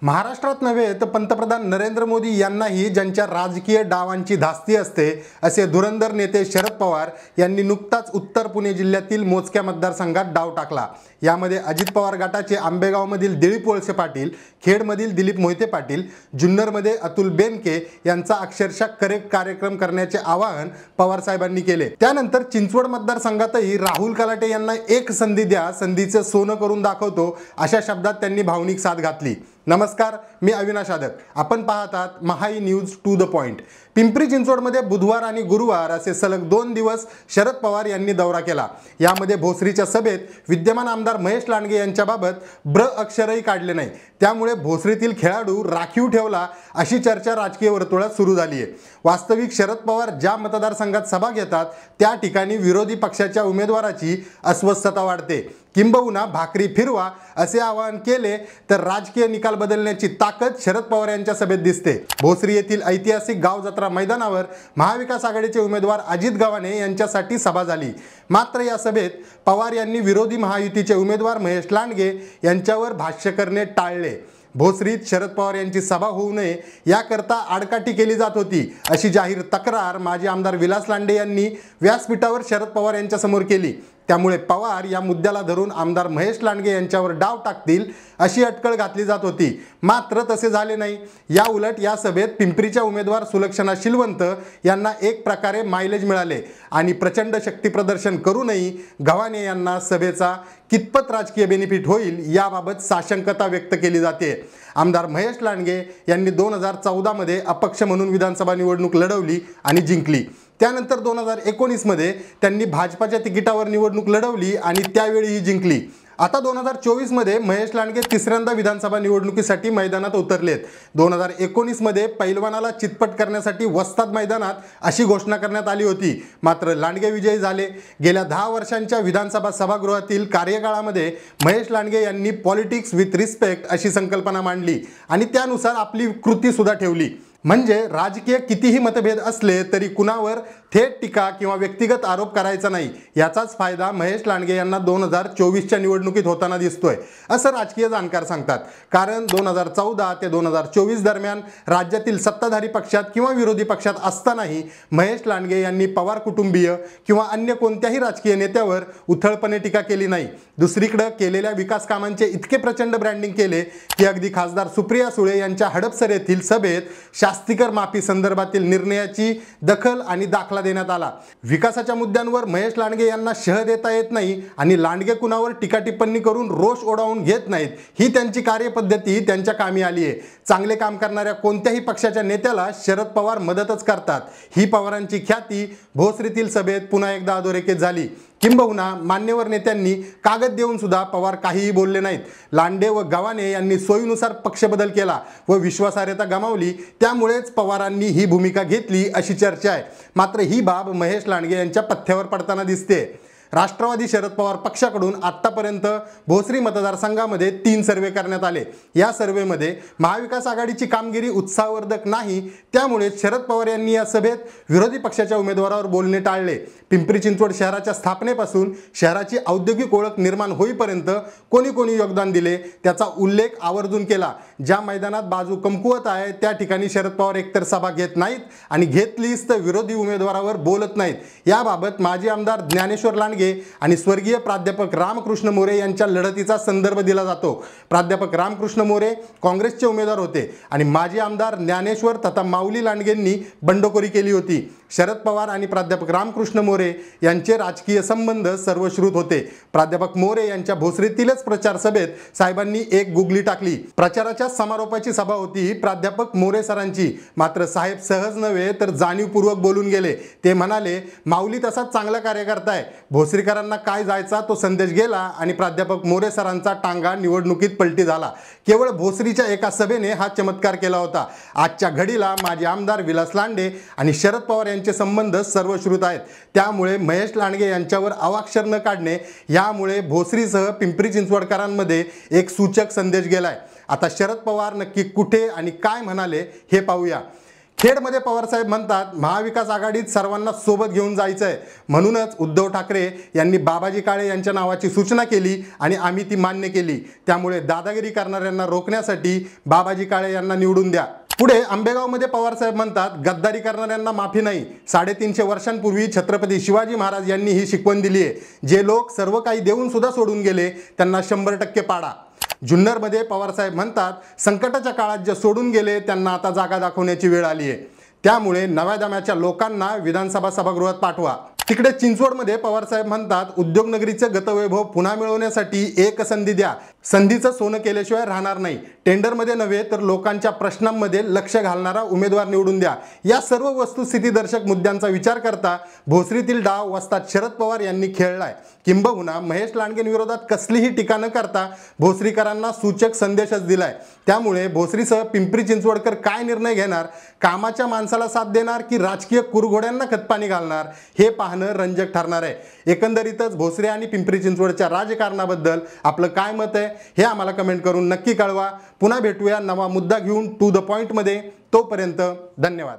महाराष्ट्रात नव्हे तर पंतप्रधान नरेंद्र मोदी यांनाही ज्यांच्या राजकीय डावांची धास्ती असते असे धुरंधर नेते शरद पवार यांनी नुकताच उत्तर पुणे जिल्ह्यातील मोजक्या मतदारसंघात डाव टाकला। यामध्ये अजित पवार गटाचे आंबेगावमधील दिलीप वळसे पाटील, खेडमधील दिलीप मोहिते पाटील, जुन्नरमध्ये अतुल बेनके यांचा अक्षरशः करेक्ट कार्यक्रम करण्याचे आवाहन पवार साहेबांनी केले। त्यानंतर चिंचवड मतदारसंघातही राहुल कलाटे यांना एक संधी द्या, संधीचं सोनं करून दाखवतो अशा शब्दात त्यांनी भावनिक साथ घातली। नमस्कार, मी अविनाश आदक, आपण पाहत आहात महाई news to the point. Pimpri चिंचवडमध्ये बुधवार आणि गुरुवार असे सलग 2 दिवस शरद पवार यांनी दौरा केला। यामध्ये भोसरीच्या सभेत विद्यमान आमदार महेश लांडगे यांच्याबाबत ब्र अक्षरही काढले नाही, त्यामुळे भोसरीतील खेळाडू राखीव ठेवला अशी चर्चा राजकीय वर्तुळात सुरू झाली आहे। वास्तविक शरद पवार ज्या मतदारसंघात सभा घेतात त्या ठिकाणी विरोधी पक्षाच्या उमेदवाराची अस्वस्थता वाढते, किंबहुना भाकरी फिरवा असे आवाहन केले तर राजकीय निकाल बदलण्याची ताकद शरद पवार यांच्या सभेत दिसते। भोसरी येथील ऐतिहासिक गाव जत्रा मैदानावर महाविकास आघाडीचे उमेदवार अजित गव्हाणे यांच्यासाठी सभा झाली। मात्र या सभेत पवार यांनी विरोधी महायुतीचे उमेदवार महेश लांडगे यांच्यावर भाष्य करणे टाळले। भोसरीत शरद पवार यांची सभा होऊ नये याकरता आडकाठी केली जात होती अशी जाहीर तक्रार माजी आमदार विलास लांडे यांनी व्यासपीठावर शरद पवार यांच्या समोर केली। त्यामुळे पवार या मुद्द्याला धरून आमदार महेश लांडगे यांच्यावर डाव टाकतील अशी अटकळ घातली जात होती, मात्र तसे झाले नाही। या उलट या सभेत पिंपरीच्या उमेदवार सुलक्षणा शिलवंत यांना एक प्रकारे मायलेज मिळाले आणि प्रचंड शक्ती प्रदर्शन करूनही गव्हाणे यांना सभेचा कितपत राजकीय बेनिफिट होईल याबाबत साशंकता व्यक्त केली जाते। आमदार महेश लांडगे यांनी 2014 मध्ये अपक्ष म्हणून विधानसभा निवडणूक लढवली आणि जिंकली। त्यानंतर 2019 मध्ये त्यांनी भाजपाच्या तिकिटावर निवडणूक लढवली आणि त्यावेळीही जिंकली। आता 2024 मध्ये महेश लांडगे तिसऱ्यांदा विधानसभा निवडणुकीसाठी मैदानात उतरलेत। 2019 मध्ये पैलवानाला चितपट करण्यासाठी वस्ताद मैदानात अशी घोषणा करण्यात आली होती, मात्र लांडगे विजयी झाले। गेल्या 10 वर्षांच्या विधानसभा सभागृहातील कार्यकाळामध्ये महेश लांडगे यांनी पॉलिटिक्स विथ रिस्पेक्ट अशी संकल्पना मांडली आणि त्यानुसार आपली कृती सुद्धा ठेवली। म्हणजे राजकीय कितीही मतभेद असले तरी कुणावर थेट टीका किंवा व्यक्तिगत आरोप करायचा नाही, याचाच फायदा महेश लांडगे यांना 2024च्या निवडणुकीत होताना दिसतोय असं राजकीय जाणकार सांगतात। कारण 2014 ते 2024 दरम्यान राज्यातील सत्ताधारी पक्षात किंवा विरोधी पक्षात असतानाही महेश लांडगे यांनी पवार कुटुंबीय किंवा अन्य कोणत्याही राजकीय नेत्यावर उथळपणे टीका केली नाही। दुसरीकडे केलेल्या विकास कामांचे इतके प्रचंड ब्रँडिंग केले की अगदी खासदार सुप्रिया सुळे यांच्या हडपसर येथील सभेत शास्तीकर माफी संदर्भातील निर्णयाची दखल आणि दाखला देण्यात आला। विकासाच्या मुद्द्यांवर महेश लांडगे यांना शह देता येत नाही आणि लांडगे कुणावर टीका टिप्पणी करून रोष ओढावून घेत नाहीत, ही त्यांची कार्यपद्धती त्यांच्या कामी आली आहे। चांगले काम करणाऱ्या कोणत्याही पक्षाच्या नेत्याला शरद पवार मदतच करतात, ही पवारांची ख्याती भोसरीतील सभेत पुन्हा एकदा अधोरेखित झाली। किंबहुना मान्यवर नेत्यांनी कागद देऊन सुद्धा पवार काहीही बोलले नाहीत। लांडे व गव्हाणे यांनी सोयीनुसार पक्ष बदल केला व विश्वासार्हता गमावली, त्यामुळेच पवारांनी ही भूमिका घेतली अशी चर्चा आहे। मात्र ही बाब महेश लांडगे यांच्या पथ्यावर पडताना दिसते। राष्ट्रवादी शरद पवार पक्षाकडून आतापर्यंत भोसरी मतदारसंघामध्ये 3 सर्वे करण्यात आले। या सर्वेमध्ये महाविकास आघाडीची कामगिरी उत्साहवर्धक नाही, त्यामुळे शरद पवार यांनी या सभेत विरोधी पक्षाच्या उमेदवारावर बोलणे टाळले। पिंपरी चिंचवड शहराच्या स्थापनेपासून शहराची औद्योगिक ओळख निर्माण होईपर्यंत कोणी कोणी योगदान दिले त्याचा उल्लेख आवर्जून केला। ज्या मैदानात बाजू कमकुवत आहे त्या ठिकाणी शरद पवार एकतर सभा घेत नाहीत आणि घेतलीच तर विरोधी उमेदवारावर बोलत नाहीत। याबाबत माजी आमदार ज्ञानेश्वर लांडगे आणि स्वर्गीय प्राध्यापक रामकृष्ण मोरे यांच्या लढतीचा संदर्भ दिला जातो। प्राध्यापक रामकृष्ण मोरे काँग्रेसचे उमेदवार होते आणि माजी आमदार ज्ञानेश्वर तथा माऊली लांडगेंनी बंडखोरी केली होती। शरद पवार आणि प्राध्यापक रामकृष्ण मोरे यांचे राजकीय संबंध सर्वश्रुत होते। प्राध्यापक मोरे यांच्या भोसरीतीलच प्रचार सभेत साहेबांनी एक गुगली टाकली। प्रचाराच्या समारोपाची सभा होती प्राध्यापक मोरे सरांची, मात्र साहेब सहज नव्हे तर जाणीवपूर्वक बोलून गेले। ते म्हणाले, माऊली तसाच चांगला कार्यकर्ता आहे, भोसरीकरांना काय जायचा तो संदेश गेला आणि प्राध्यापक मोरे सरांचा टांगा निवडणुकीत पलटी झाला। केवळ भोसरीच्या एका सभेने हा चमत्कार केला होता। आजच्या घडीला माजी आमदार विलास लांडे आणि शरद पवार यांचे संबंध सर्वश्रुत आहेत, त्यामुळे महेश लांडगे यांच्यावर अवाक्षर न काढणे यामुळे भोसरीसह पिंपरी चिंचवडकरांमध्ये एक सूचक संदेश गेलाय। आता शरद पवार नक्की कुठे आणि काय म्हणाले हे पाहूया। खेडमध्ये पवारसाहेब म्हणतात महाविकास आघाडीत सर्वांना सोबत घेऊन जायचंय, म्हणूनच उद्धव ठाकरे यांनी बाबाजी काळे यांच्या नावाची सूचना केली आणि आम्ही ती मान्य केली. त्यामुळे दादागिरी करणाऱ्यांना रोखण्यासाठी बाबाजी काळे यांना निवडून द्या. पुढे आंबेगावमध्ये पवारसाहेब म्हणतात गद्दारी करणाऱ्यांना माफी नाही. 350 वर्षांपूर्वी छत्रपती शिवाजी महाराज यांनी ही शिकवण दिली आहे. जे लोक सर्व काही देऊन सुद्धा सोडून गेले त्यांना 100% पाडा. जुन्नरमध्ये पवारसाहेब म्हणतात संकटाच्या काळात जे सोडून गेले त्यांना आता जागा दाखवण्याची वेळ आली आहे. त्यामुळे नव्या दम्याच्या लोकांना विधानसभा सभागृहात पाठवा. तिकडे चिंचवडमध्ये पवारसाहेब म्हणतात उद्योगनगरीचे गतवैभव पुन्हा मिळवण्यासाठी एक संधी द्या. संधीचं सोनं केल्याशिवाय राहणार नाही. टेंडरमध्ये नव्हे तर लोकांच्या प्रश्नांमध्ये लक्ष घालणारा उमेदवार निवडून द्या. या सर्व वस्तुस्थितीदर्शक मुद्द्यांचा विचार करता भोसरीतील डाव वस्ताद शरद पवार यांनी खेळलाय. किंबहुना महेश लांडगेंविरोधात कसलीही टीका न करता भोसरीकरांना सूचक संदेशच दिलाय. त्यामुळे भोसरीसह पिंपरी चिंचवडकर काय निर्णय घेणार, कामाच्या माणसाला साथ देणार की राजकीय कुरघोड्यांना खतपाणी घालणार, हे पाहणं रंजक ठरणार आहे. एकंदरीतच भोसरी आणि पिंपरी चिंचवडच्या राजकारणाबद्दल आपलं काय मत आहे हे आम्हाला कमेंट करून नक्की कळवा. पुन्हा भेटूया नवा मुद्दा घेऊन टू द पॉइंटमध्ये. तोपर्यंत धन्यवाद.